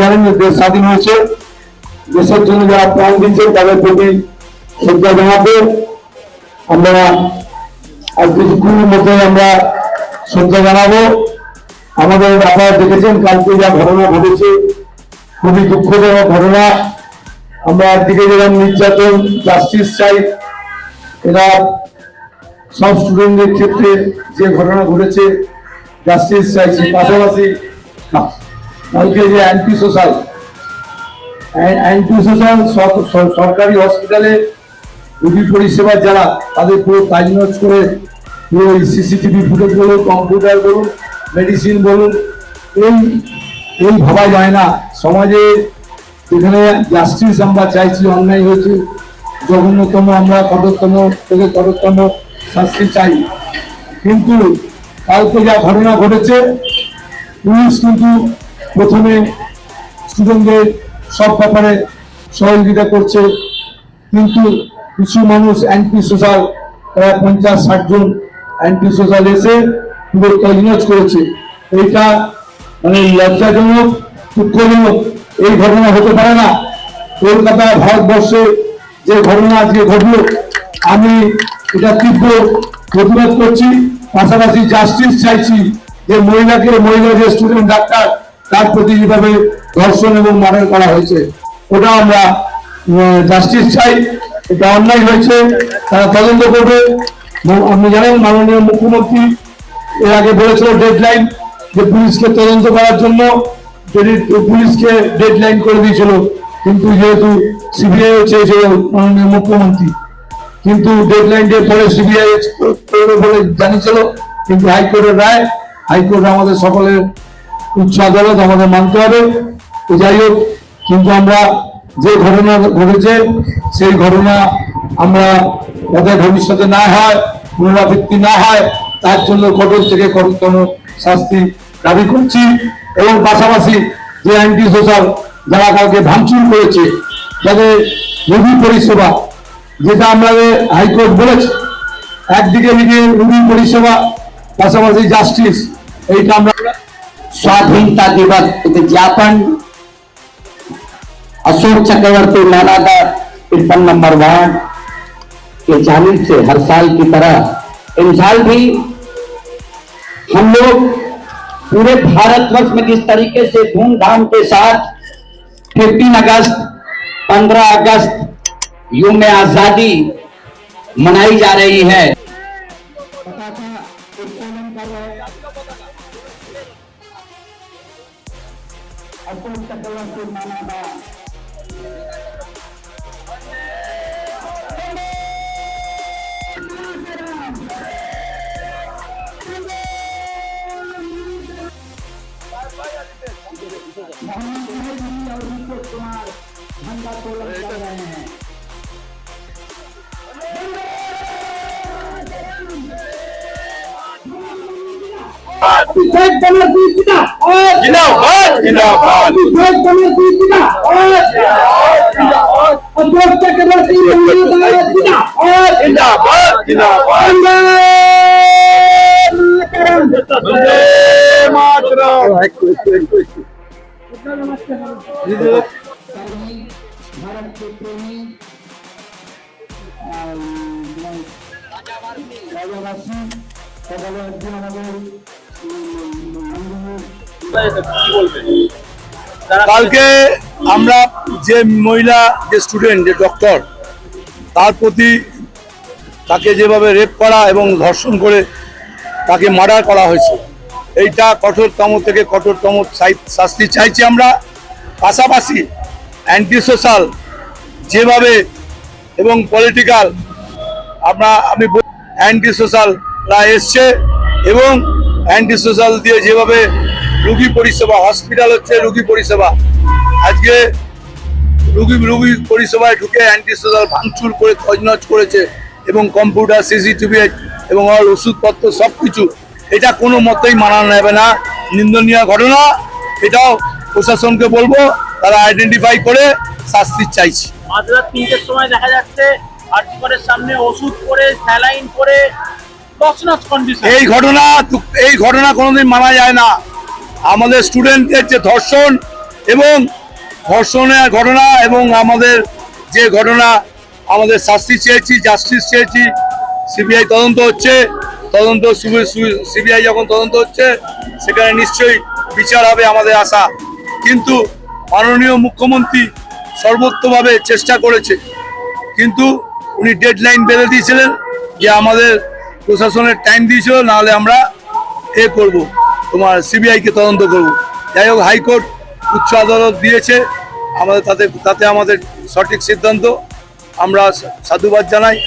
জানেন দেশ স্বাধীন হয়েছে, দেশের জন্য যারা প্রাণ দিচ্ছে তাদের প্রতি শ্রদ্ধা জানাতে আমরা আজ কিছুক্ষণের মধ্যে আমরা শ্রদ্ধা জানাবো। আমাদের আপনারা দেখেছেন কালকে যা ঘটনা ঘটেছে, খুবই দুঃখজনক ঘটনা। আমরা একদিকে যেরকম নির্যাতন, জাস্টিস চাই, এরা সব স্টুডেন্টদের ক্ষেত্রে যে ঘটনা ঘটেছে জাস্টিস চাইছি, পাশাপাশি কালকে যে অ্যান্টি সোশ্যাল সরকারি হসপিটালে রোগী পরিষেবা যারা তাদের পুরো কাজ নজ করে পুরো সিসিটিভি ফুটেজ বলুন, কম্পিউটার বলুন, মেডিসিন বলুন, এই ভাবা যায় না সমাজে যেখানে জাস্টিস আমরা চাইছি, অন্যায় হয়েছে, জঘন্যতম আমরা কঠোরতম থেকে কঠোরতম শাস্তি চাই। কিন্তু কালকে যা ঘটনা ঘটেছে, পুলিশ কিন্তু প্রথমে স্টুডেন্টদের সব ব্যাপারে সহযোগিতা করছে, কিন্তু কিছু মানুষ অ্যান্টি সোশ্যাল, প্রায় 50-60 জন অ্যান্টি সোশ্যাল এসে পুরো তছনছ করেছে। এইটা মানে লজ্জাজনক, দুঃখজনক। এই ঘটনা হতে পারে না। কলকাতা, ভারতবর্ষে যে ঘটনা আজকে ঘটল, আমি এটা তীব্র প্রতিবাদ করছি, পাশাপাশি জাস্টিস চাইছি। যে মহিলা যে স্টুডেন্ট ডাক্তার, তার প্রতি যেভাবে ধর্ষণ এবং মার্ডার করা হয়েছে, ওটা আমরা জাস্টিস চাই। এটা অন্যায় হয়েছে, তারা তদন্ত করবে। আপনি জানেন মাননীয় মুখ্যমন্ত্রী এর আগে বলেছিল ডেডলাইন, যে পুলিশকে তদন্ত করার জন্য, যদি পুলিশকে ডেডলাইন করে দিয়েছিল, কিন্তু যেহেতু সিবিআই চেয়েছিল মাননীয় মুখ্যমন্ত্রী, কিন্তু ডেডলাইন ডে পরে সিবিআই বলে জানিয়েছিল, কিন্তু হাইকোর্টের রায়, হাইকোর্ট আমাদের সকলের উচ্চ আদালত, আমাদের মানতে হবে। তো যাই হোক, কিন্তু আমরা যে ঘটনা ঘটেছে সেই ঘটনা আমরা যাতে ভবিষ্যতে না হয়, পুনরাবৃত্তি না হয়, তার জন্য কঠোর থেকে কঠোরতম শাস্তি দাবি করছি। এবং পাশাপাশি যে অ্যান্টি সোশ্যাল যারা কাউকে ভাঙচুর করেছে, যাদের রোগী পরিষেবা, যেটা আমাদের হাইকোর্ট বলেছে, একদিকে রোগী পরিষেবা, পাশাপাশি জাস্টিস, এইটা আমরা स्वाधीनता दिवस विज्ञापन अशोक चक्रवर्ती नानादा टिप्पण नंबर 1 के जाने से हर साल की तरह इन साल भी हम लोग पूरे भारतवर्ष में जिस तरीके से धूमधाम के साथ 15 अगस्त 15 अगस्त यौम आजादी मनाई जा रही है। अशोक चक्रवर्ती नानादा और नीतीश कुमार झंडा तोलन कर रहे हैं। विधायक बनर्जी जिंदाबाद, जिंदाबाद, जिंदाबाद। विधायक बनर्जी जिंदाबाद, जिंदाबाद। अशोक चक्रवर्ती जिंदाबाद, जिंदाबाद, जिंदाबाद, जिंदाबाद। वंदे मातरम। भारत के प्रेमी রাজাবাসী সকলে একদিন আমাদের কালকে আমরা যে মহিলা যে স্টুডেন্ট যে ডক্টর, তার প্রতি তাকে যেভাবে রেপ করা এবং ধর্ষণ করে তাকে মার্ডার করা হয়েছে, এইটা কঠোরতম থেকে কঠোরতম শাস্তি চাইছি আমরা। পাশাপাশি অ্যান্টি সোশ্যাল যেভাবে এবং পলিটিক্যাল আমি অ্যান্টি সোশ্যালরা এসছে এবং অ্যান্টি সোশ্যাল দিয়ে যেভাবে রোগী পরিষেবা, হসপিটাল হচ্ছে রোগী পরিষেবা, আজকে রোগী পরিষেবায় ঢুকে অ্যান্টি সোশ্যাল ভাঙচুর করে তছনছ করেছে এবং কম্পিউটার সিসিটিভি এবং ওষুধপত্র সব কিছু, এটা কোনো মতেই মানা নেবে না, নিন্দনীয় ঘটনা। এটাও প্রশাসনকে বলবো তারা আইডেন্টিফাই করে শাস্তি চাইছি। মাঝরাত 3টের সময় দেখা যাচ্ছে আরজিকরের সামনে ওষুধ পরে স্যালাইন পরে তছনছ কন্ডিশন। এই ঘটনা কোনোদিন মানা যায় না। আমাদের স্টুডেন্টদের যে ধর্ষণের ঘটনা এবং আমাদের যে ঘটনা, আমাদের শাস্তি চেয়েছি, জাস্টিস চেয়েছি। সিবিআই তদন্ত হচ্ছে, সিবিআই যখন তদন্ত হচ্ছে সেখানে নিশ্চয়ই বিচার হবে আমাদের আশা। কিন্তু মাননীয় মুখ্যমন্ত্রী সর্বোত্তভাবে চেষ্টা করেছে, কিন্তু উনি ডেডলাইন বেঁধে দিয়েছিলেন যে আমাদের প্রশাসনের টাইম দিয়েছিল, নাহলে আমরা তোমার সিবিআইকে তদন্ত করব। যাই হোক, হাইকোর্ট উচ্চ আদালত দিয়েছে, আমাদের তাতে আমাদের সঠিক সিদ্ধান্ত, আমরা সাধুবাদ জানাই।